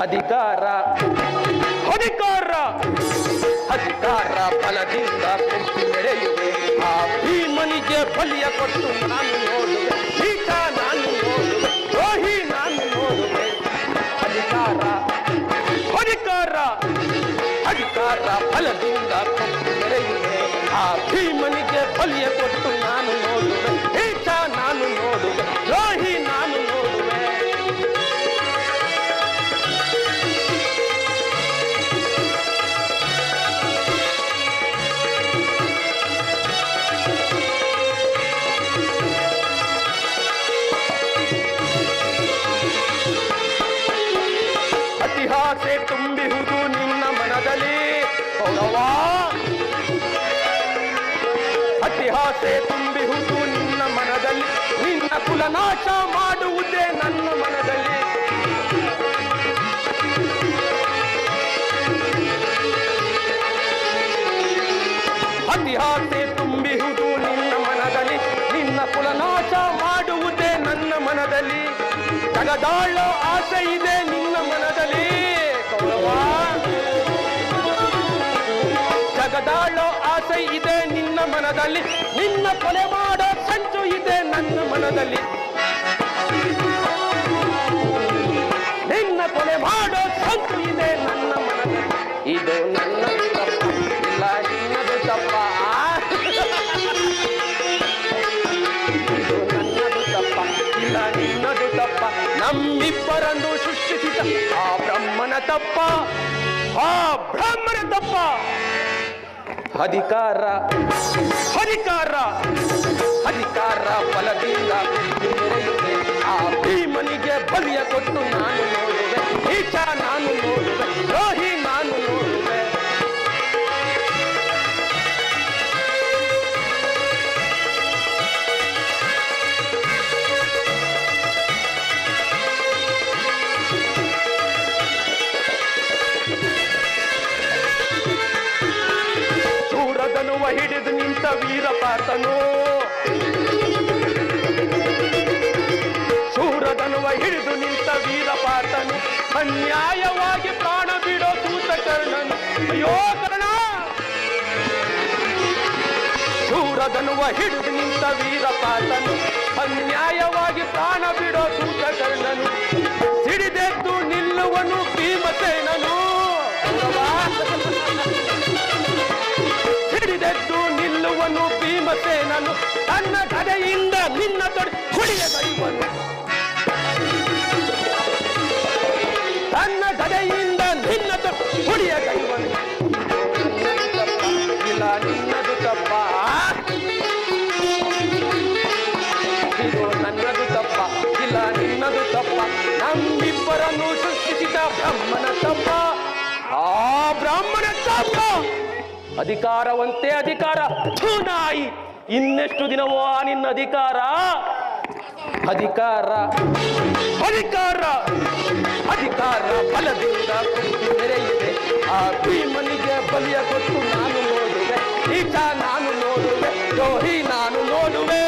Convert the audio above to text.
ಅಧಿಕಾರ ಅಧಿಕಾರ ಅಧಿಕಾರ ಬಲದಿಂದ ಕುಂತು ಮೆರೆಯುವೆ. ಆ ಭೀಮನಿಗೆ ಬಲಿಯ ಕೊಟ್ಟು ನಾನು ನೋಡುವೆ. ಈಟ ನಾನು ನೋಡುವೆ, ದ್ರೋಹಿ ನಾನು ನೋಡುವೆ. ಅಧಿಕಾರ ಅಧಿಕಾರ ಅಧಿಕಾರ ಬಲದಿಂದ ಕುಂತು ಮೆರೆಯುವೆ. ಆ ಭೀಮನಿಗೆ ಬಲಿಯ ಕೊಟ್ಟು ನಾನು ನೋಡುವೆ. ಈಟ ನಾನು ನೋಡುವೆ, ದ್ರೋಹಿ ನಾನು ನೋಡುವೆ. ಇತಿಹಾಸೆ ತುಂಬಿಹುದು ನಿನ್ನ ಮನದಲ್ಲಿ ಗೌರವ. ಇತಿಹಾಸೆ ತುಂಬಿಹುದು ನಿನ್ನ ಮನದಲ್ಲಿ. ನಿನ್ನ ಕುಲನಾಶ ಮಾಡುವುದೇ ನನ್ನ ಮನದಲ್ಲಿ. ಇತಿಹಾಸೆ ತುಂಬಿಹುದು ನಿನ್ನ ಮನದಲ್ಲಿ. ನಿನ್ನ ಕುಲನಾಶ ಮಾಡುವುದೇ ನನ್ನ ಮನದಲ್ಲಿ. ಜಗದಾಳೋ ಆಸೆ ಇದೆ ನಿನ್ನ ಮನದಲ್ಲಿ ಕೌರವ. ಜಗದಾಳೋ ಆಸೆ ಇದೆ ನಿನ್ನ ಮನದಲ್ಲಿ. ನಿನ್ನ ಕೊಲೆ ಮಾಡೋ ಸಂಚು ಇದೆ ನನ್ನ ಮನದಲ್ಲಿ. ನಿನ್ನ ಕೊಲೆ ಮಾಡೋ ಸಂಚು ಇದೆ ನನ್ನ ಮನದಲ್ಲಿ. ಇದು ನನ್ನ ತಪ್ಪ ಇಲ್ಲ ನಿನ್ನದು ತಪ್ಪ. ಇದು ನನ್ನದು ತಪ್ಪ ಇಲ್ಲ ನಿನ್ನದು ತಪ್ಪ. ನಮ್ಮಿಬ್ಬರನ್ನು ಸೃಷ್ಟಿಸಿದ ಆ ಬ್ರಹ್ಮನ ತಪ್ಪ, ಆ ಬ್ರಹ್ಮನ ತಪ್ಪ. ಅಧಿಕಾರ ಅಧಿಕಾರ ಅಧಿಕಾರ ಬಲದಿಂದ ಮೆರೆಯುವೆ. ಆ ಭೀಮನಿಗೆ ಬಲಿಯ ಕೊಟ್ಟು ನಾನು ನೋಡುವೆ. ಈಟ ನಾನು ನೋಡುವೆ, ದ್ರೋಹಿ ನಾನು ನೋಡುವೆ. ಶೂರಧನುವ ಹಿಡಿದು ನಿಂತ ವೀರಪಾರ್ಥನು. ಶೂರಧನುವ ಹಿಡಿದು ನಿಂತ ವೀರಪಾರ್ಥನು. ಅನ್ಯಾಯವಾಗಿ ಪ್ರಾಣ ಬಿಡೋ ಸೂತಕರ್ಣನು. ಅಯ್ಯೋ ಕರ್ಣ. ಶೂರಧನುವ ಹಿಡಿದು ನಿಂತ ವೀರಪಾರ್ಥನು. ಅನ್ಯಾಯವಾಗಿ ಪ್ರಾಣ ಬಿಡೋ ಸೂತಕರ್ಣನು. ಸಿಡಿದೆದ್ದು ನಿಲ್ಲುವನು ಭೀಮಸೇನನು. ಹಿಡಿದೆದ್ದು ನಿಲ್ಲುವನು ಭೀಮಸೇನನು. ತನ್ನ ಗದೆಯಿಂದ ನಿನ್ನ ತೊಡೆ ಹುಡಿಯ ಗೈವನು. ತನ್ನ ಗದೆಯಿಂದ ನಿನ್ನ ತೊಡೆ ಹುಡಿಯ ಗೈವನು. ಇಲ್ಲ ನಿನ್ನದು ತಪ್ಪ. ಇದು ನನ್ನದು ತಪ್ಪ ಇಲ್ಲ ನಿನ್ನದು ತಪ್ಪ. ನಮ್ಮಿಬ್ಬರನ್ನು ಸೃಷ್ಟಿಸಿದ ಬ್ರಹ್ಮನ ತಪ್ಪ, ಆ ಬ್ರಾಹ್ಮಣ ತಪ್ಪ. ಅಧಿಕಾರವಂತೆ ಅಧಿಕಾರ. ನಾಯಿ ಇನ್ನೆಷ್ಟು ದಿನವೋ ನಿನ್ನ ಅಧಿಕಾರ. ಅಧಿಕಾರ ಅಧಿಕಾರ ಅಧಿಕಾರ ಬಲದಿಂದ ಕುಂತು ಮೆರೆಯುವೆ. ಆ ಭೀಮನಿಗೆ ಬಲಿಯ ಕೊಟ್ಟು ನಾನು ನೋಡುವೆ. ಈಟ ನಾನು ನೋಡುವೆ, ದ್ರೋಹಿ ನಾನು ನೋಡುವೆ.